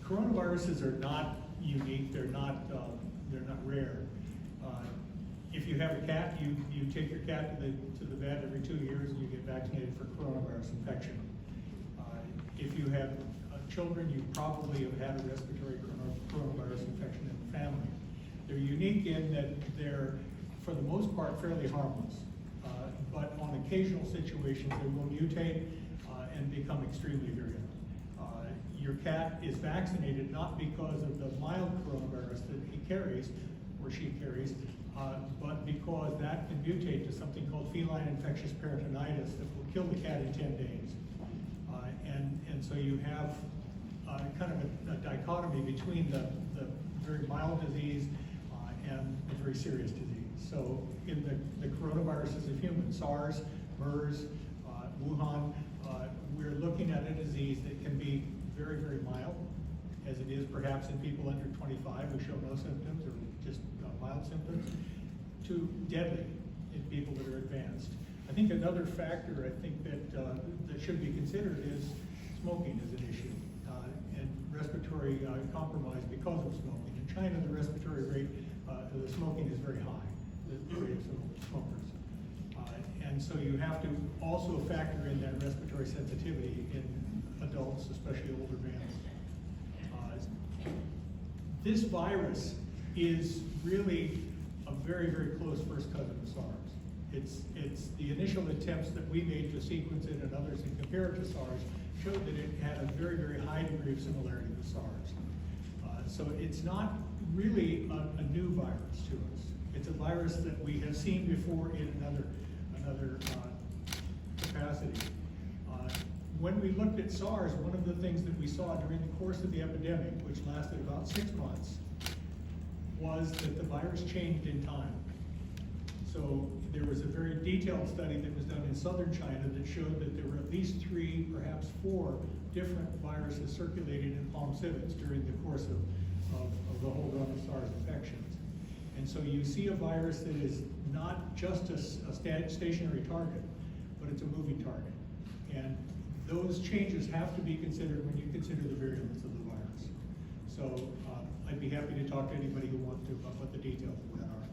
Coronaviruses are not unique. They're not rare. If you have a cat, you take your cat to the vet every 2 years and you get vaccinated for coronavirus infection. If you have children, you probably have had a respiratory coronavirus infection in the family. They're unique in that they're, for the most part, fairly harmless. But on occasional situations, they will mutate and become extremely virulent. Your cat is vaccinated not because of the mild coronavirus that he carries, or she carries, but because that can mutate to something called feline infectious peritonitis that will kill the cat in 10 days. And so you have kind of a dichotomy between the very mild disease and the very serious disease. So in the coronaviruses of humans, SARS, MERS, Wuhan, we're looking at a disease that can be very, very mild, as it is perhaps in people under 25 who show no symptoms or just mild symptoms, to deadly in people that are advanced. I think another factor that should be considered is smoking as an issue and respiratory compromise because of smoking. In China, the respiratory rate, the smoking is very high, the rate of smokers. And so you have to also factor in that respiratory sensitivity in adults, especially older males. This virus is really a very, very close first cousin of SARS. It's the initial attempts that we made to sequence it and others and compare it to SARS showed that it had a very, very high degree of similarity with SARS. So it's not really a new virus to us. It's a virus that we have seen before in another capacity. When we looked at SARS, one of the things that we saw during the course of the epidemic, which lasted about 6 months, was that the virus changed in time. So there was a very detailed study that was done in southern China that showed that there were at least 3, perhaps 4 different viruses circulating in palm civets during the course of the whole run of SARS infections. And so you see a virus that is not just a stationary target, but it's a moving target. And those changes have to be considered when you consider the virulence of the virus. So I'd be happy to talk to anybody who wants to about what the details of that are.